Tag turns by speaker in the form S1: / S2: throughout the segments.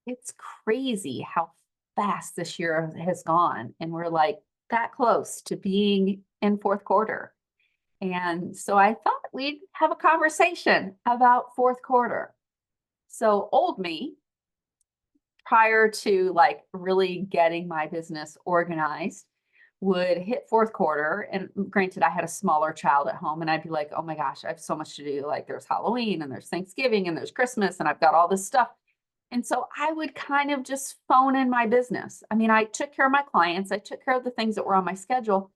S1: it's crazy how fast this year has gone. And we're like that close to being in fourth quarter. And so I thought we'd have a conversation about fourth quarter. So old me, prior to like really getting my business organized, would hit fourth quarter. And granted, I had a smaller child at home, and I'd be like, oh my gosh, I have so much to do. Like, there's Halloween and there's Thanksgiving and there's Christmas, and I've got all this stuff. And so I would kind of just phone in my business. I mean, I took care of my clients, I took care of the things that were on my schedule,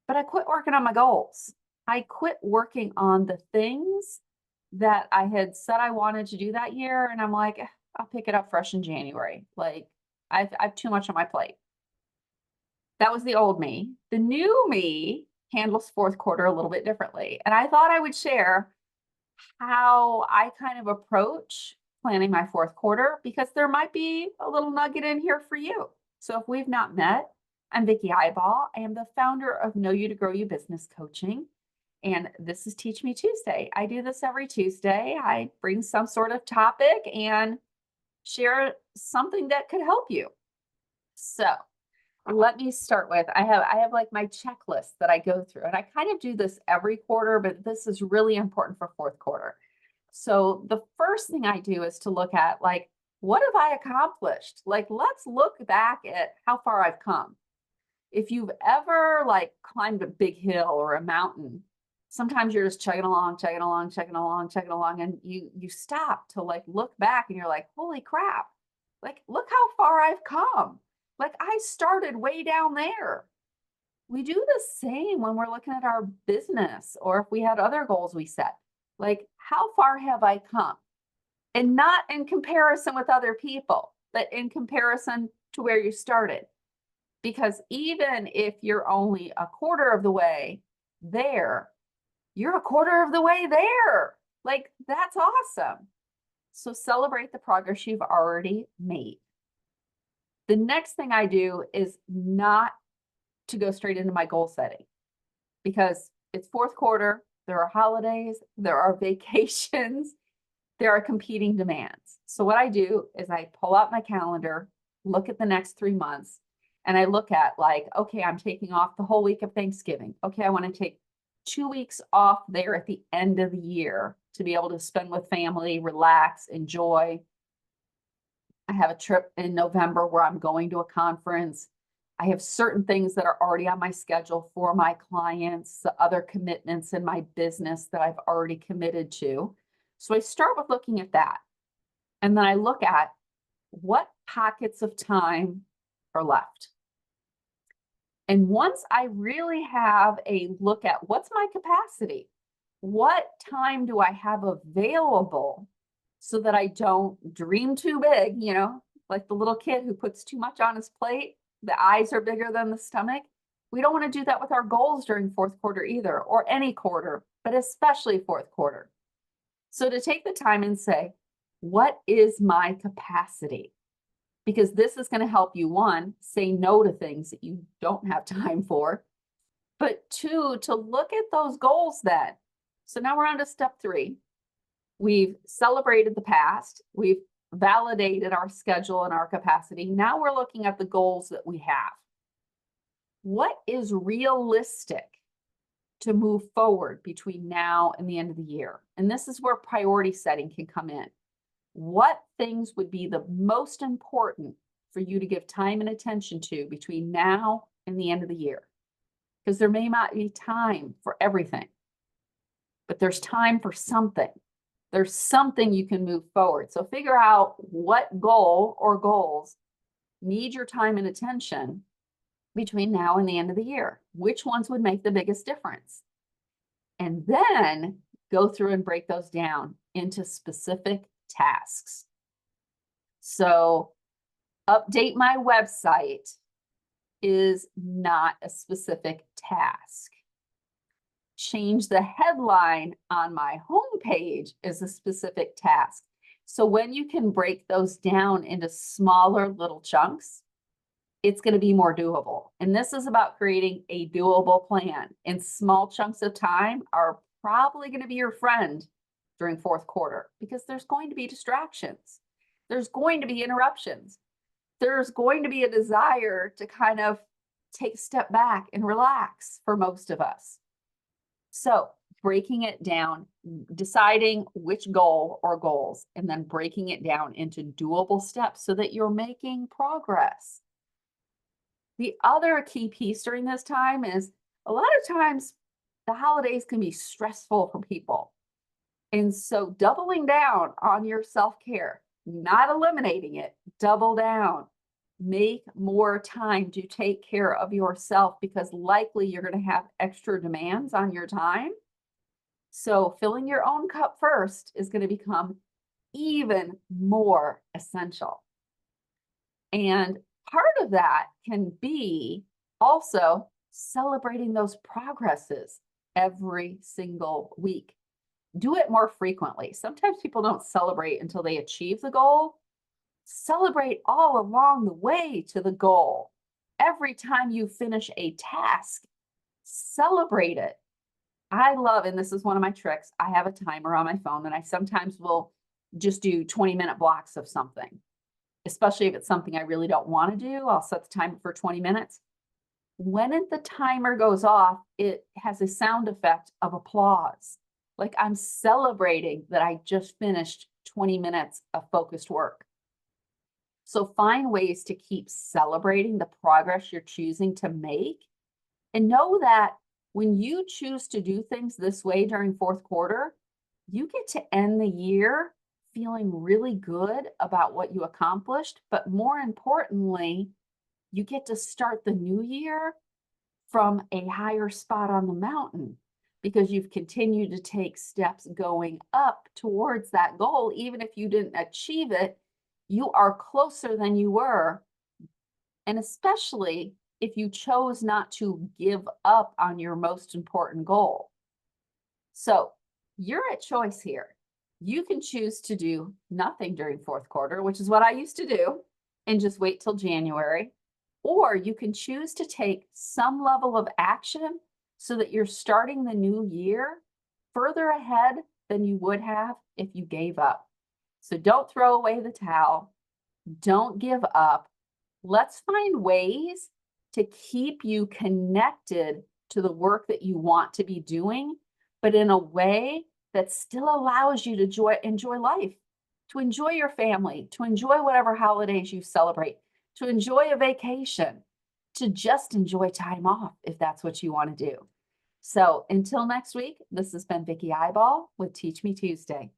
S1: but I quit working on my goals. I quit working on the things that I had said I wanted to do that year. And I'm like, I'll pick it up fresh in January. Like, I've too much on my plate. That was the old me. The new me handles fourth quarter a little bit differently. And I thought I would share how I kind of approach planning my fourth quarter, because there might be a little nugget in here for you. So if we've not met, I'm Vicki Eyeball. I am the founder of Know You to Grow You Business Coaching. And this is Teach Me Tuesday. I do this every Tuesday. I bring some sort of topic and share something that could help you. So let me start with, I have like my checklist that I go through, and I kind of do this every quarter, but this is really important for fourth quarter. So the first thing I do is to look at, like, what have I accomplished? Like, let's look back at how far I've come. If you've ever like climbed a big hill or a mountain, sometimes you're just chugging along, chugging along, chugging along, chugging along, and you stop to like look back and you're like, holy crap, like, look how far I've come. Like, I started way down there. We do the same when we're looking at our business, or if we had other goals we set. Like, how far have I come? And not in comparison with other people, but in comparison to where you started. Because even if you're only a quarter of the way there, you're a quarter of the way there. Like, that's awesome. So celebrate the progress you've already made. The next thing I do is not to go straight into my goal setting, because it's fourth quarter, there are holidays, there are vacations, there are competing demands. So what I do is I pull out my calendar, look at the next 3 months, and I look at, like, okay, I'm taking off the whole week of Thanksgiving. Okay, I want to take 2 weeks off there at the end of the year to be able to spend with family, relax, enjoy. I have a trip in November where I'm going to a conference. I have certain things that are already on my schedule for my clients, the other commitments in my business that I've already committed to. So I start with looking at that. And then I look at what pockets of time are left. And once I really have a look at what's my capacity, what time do I have available, so that I don't dream too big, like the little kid who puts too much on his plate, the eyes are bigger than the stomach. We don't want to do that with our goals during fourth quarter either, or any quarter, but especially fourth quarter. So to take the time and say, what is my capacity? Because this is going to help you, one, say no to things that you don't have time for, but two, to look at those goals then. So now we're on to step 3. We've celebrated the past. We've validated our schedule and our capacity. Now we're looking at the goals that we have. What is realistic to move forward between now and the end of the year? And this is where priority setting can come in. What things would be the most important for you to give time and attention to between now and the end of the year? Because there may not be time for everything, but there's time for something. There's something you can move forward. So figure out what goal or goals need your time and attention between now and the end of the year. Which ones would make the biggest difference? And then go through and break those down into specific tasks. So update my website is not a specific task. Change the headline on my homepage is a specific task. So when you can break those down into smaller little chunks, it's going to be more doable. And this is about creating a doable plan. And small chunks of time are probably going to be your friend during fourth quarter, because there's going to be distractions. There's going to be interruptions. There's going to be a desire to kind of take a step back and relax for most of us. So breaking it down, deciding which goal or goals, and then breaking it down into doable steps so that you're making progress. The other key piece during this time is a lot of times the holidays can be stressful for people. And so doubling down on your self-care, not eliminating it, double down. Make more time to take care of yourself because likely you're going to have extra demands on your time. So filling your own cup first is going to become even more essential. And part of that can be also celebrating those progresses every single week. Do it more frequently. Sometimes people don't celebrate until they achieve the goal. Celebrate all along the way to the goal. Every time you finish a task, celebrate it. I love, and this is one of my tricks, I have a timer on my phone that I sometimes will just do 20-minute blocks of something, especially if it's something I really don't want to do. I'll set the timer for 20 minutes. When the timer goes off, it has a sound effect of applause. Like I'm celebrating that I just finished 20 minutes of focused work. So find ways to keep celebrating the progress you're choosing to make. And know that when you choose to do things this way during fourth quarter, you get to end the year feeling really good about what you accomplished. But more importantly, you get to start the new year from a higher spot on the mountain because you've continued to take steps going up towards that goal. Even if you didn't achieve it, you are closer than you were. And especially if you chose not to give up on your most important goal. So you're at choice here. You can choose to do nothing during fourth quarter, which is what I used to do, and just wait till January. Or you can choose to take some level of action so that you're starting the new year further ahead than you would have if you gave up. So don't throw away the towel. Don't give up. Let's find ways to keep you connected to the work that you want to be doing, but in a way that still allows you to enjoy life, to enjoy your family, to enjoy whatever holidays you celebrate, to enjoy a vacation, to just enjoy time off if that's what you want to do. So until next week, this has been Vicki Eyeball with Teach Me Tuesday.